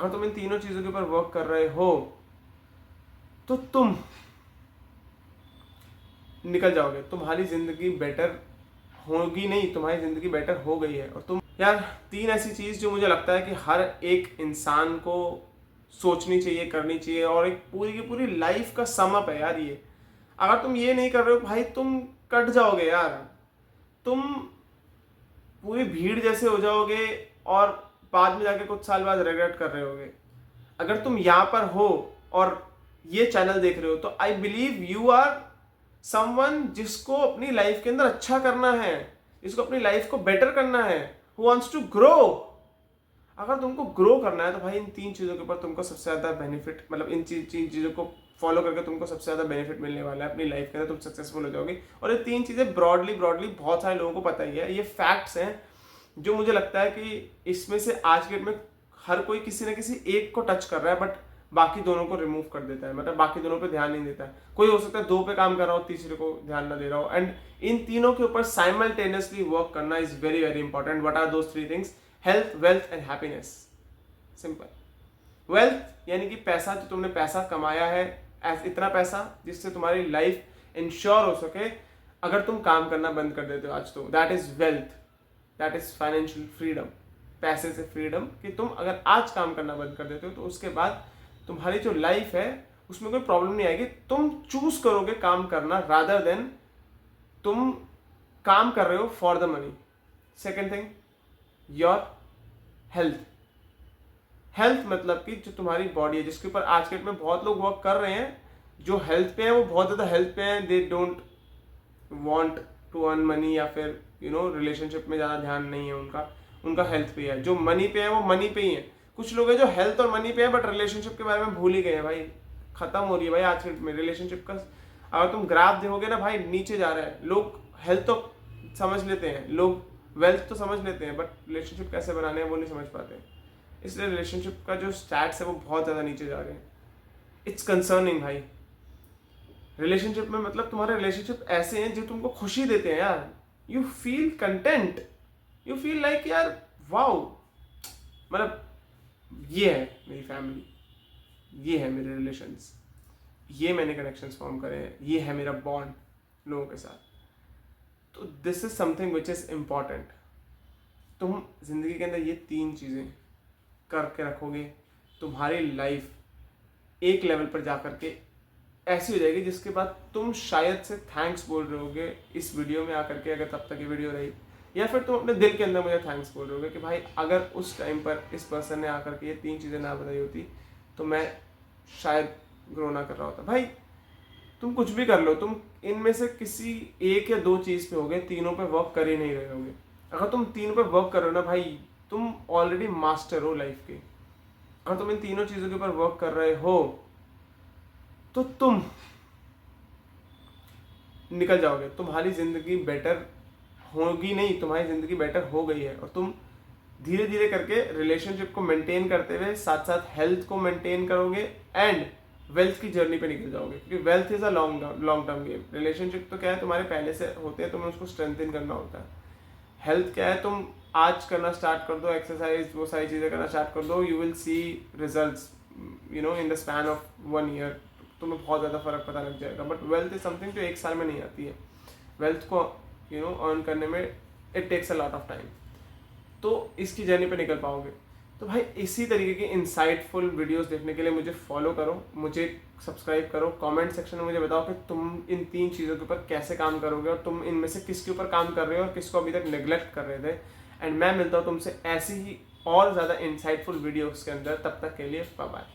अगर तुम इन तीनों चीजों के ऊपर वर्क कर रहे हो तो तुम निकल जाओगे। तुम्हारी जिंदगी बेटर होगी नहीं, तुम्हारी जिंदगी बेटर हो गई है। और तुम यार, तीन ऐसी चीज जो मुझे लगता है कि हर एक इंसान को सोचनी चाहिए, करनी चाहिए, और एक पूरी की पूरी लाइफ का सम अप है यार ये। अगर तुम ये नहीं कर रहे हो भाई, तुम कट जाओगे यार। तुम पूरी भीड़ जैसे हो जाओगे और बाद में जाके कुछ साल बाद रिग्रेट कर रहे होगे। अगर तुम यहाँ पर हो और ये चैनल देख रहे हो तो I believe you are someone जिसको अपनी लाइफ के अंदर अच्छा करना है, जिसको अपनी लाइफ को बेटर करना है, हु वांट्स टू ग्रो। अगर तुमको ग्रो करना है तो भाई इन तीन चीज़ों के ऊपर तुमको सबसे ज़्यादा बेनिफिट, मतलब इन चीज़ों को फॉलो करके तुमको सबसे ज़्यादा बेनिफिट मिलने वाला है अपनी लाइफ के अंदर। तुम सक्सेसफुल हो जाओगे। और ये तीन चीज़ें ब्रॉडली ब्रॉडली बहुत सारे लोगों को पता ही है, ये फैक्ट्स हैं जो मुझे लगता है कि इसमें से आज के डेट में हर कोई किसी न किसी एक को टच कर रहा है, बट बाकी दोनों को रिमूव कर देता है, मतलब बाकी दोनों पे ध्यान नहीं देता है। कोई हो सकता है दो पे काम कर रहा हो, तीसरे को ध्यान ना दे रहा हो। एंड इन तीनों के ऊपर साइमल्टेनियसली वर्क करना is very very important. What are those three things? Health, wealth and happiness. Simple. Wealth यानी कि पैसा, जो तुमने पैसा कमाया है, इतना पैसा जिससे तुम्हारी लाइफ इंश्योर हो सके अगर तुम काम करना बंद कर देते हो आज, तो that is wealth, that is financial freedom. पैसे से फ्रीडम कि तुम अगर आज काम करना बंद कर देते हो तो उसके बाद तुम्हारी जो लाइफ है उसमें कोई प्रॉब्लम नहीं आएगी। तुम चूज करोगे काम करना रादर देन तुम काम कर रहे हो for the money. Second thing, your health. Health मतलब कि जो तुम्हारी बॉडी है, जिसके ऊपर आज के डेट में बहुत लोग वर्क कर रहे हैं, जो हेल्थ पे है वो बहुत ज़्यादा हेल्थ पे है, they don't want to earn money, या फिर रिलेशनशिप में ज़्यादा ध्यान नहीं है उनका, उनका हेल्थ पे है। जो मनी पे है वो मनी पे ही है। कुछ लोग हैं जो हेल्थ और मनी पे है बट रिलेशनशिप के बारे में भूल ही गए हैं भाई। खत्म हो रही है भाई आज के डेट में रिलेशनशिप का। अगर तुम ग्राफ देखोगे ना भाई, नीचे जा रहा है। लोग हेल्थ तो समझ लेते हैं, लोग वेल्थ तो समझ लेते हैं, बट रिलेशनशिप कैसे बनाने हैं वो नहीं समझ पाते। इसलिए रिलेशनशिप का जो स्टैट्स है वो बहुत ज़्यादा नीचे जा रहे हैं। इट्स कंसर्निंग भाई। रिलेशनशिप में मतलब तुम्हारे रिलेशनशिप ऐसे हैं जो तुमको खुशी देते हैं यार। You feel content, you feel like यार वाओ, मतलब ये है मेरी फैमिली, ये है मेरे रिलेशंस, ये मैंने कनेक्शंस फॉर्म करे हैं, ये है मेरा बॉन्ड लोगों के साथ। तो this is something which is important. तुम जिंदगी के अंदर ये तीन चीज़ें करके रखोगे, तुम्हारी लाइफ एक लेवल पर जा करके ऐसी हो जाएगी जिसके बाद तुम शायद से थैंक्स बोल रहे होगे इस वीडियो में आकर के, अगर तब तक ये वीडियो रही, या फिर तुम अपने दिल के अंदर मुझे थैंक्स बोल रहे होगे कि भाई अगर उस टाइम पर इस पर्सन ने आकर के ये तीन चीज़ें ना बताई होती तो मैं शायद ग्रो ना कर रहा होता। भाई तुम कुछ भी कर लो, तुम इनमें से किसी एक या दो चीज़ पे होगे, तीनों पे वर्क कर ही नहीं रहे होगे। अगर तुम तीनों पे वर्क कर रहे हो ना भाई, तुम ऑलरेडी मास्टर हो लाइफ के। अगर तुम इन तीनों चीज़ों के ऊपर वर्क कर रहे हो तो तुम निकल जाओगे। तुम्हारी जिंदगी बेटर होगी नहीं, तुम्हारी जिंदगी बेटर हो गई है। और तुम धीरे धीरे करके रिलेशनशिप को मेंटेन करते हुए साथ साथ हेल्थ को मेंटेन करोगे एंड वेल्थ की जर्नी पे निकल जाओगे। क्योंकि wealth is a long term game. Relationship तो क्या है, तुम्हारे पहले से होते हैं, तुम्हें उसको स्ट्रेंथन करना होता है। हेल्थ क्या है, तुम आज करना स्टार्ट कर दो, एक्सरसाइज वो सारी चीज़ें करना स्टार्ट कर दो, you will see results in the span of 1 year. तुम्हें बहुत ज़्यादा फर्क पता लग जाएगा। बट वेल्थ इज समथिंग जो एक साल में नहीं आती है। वेल्थ को अर्न करने में it takes a lot of time. तो इसकी जर्नी पे निकल पाओगे। तो भाई इसी तरीके के इंसाइटफुल वीडियोस देखने के लिए मुझे फॉलो करो, मुझे सब्सक्राइब करो। कमेंट सेक्शन में मुझे बताओ कि तुम इन तीन चीज़ों के ऊपर कैसे काम करोगे और तुम इनमें से किसके ऊपर काम कर रहे हो और किसको अभी तक नेग्लेक्ट कर रहे थे। एंड मैं मिलता हूँ तुमसे ऐसी ही और ज़्यादा इंसाइटफुल वीडियोस के अंदर। तब तक के लिए बाय बाय।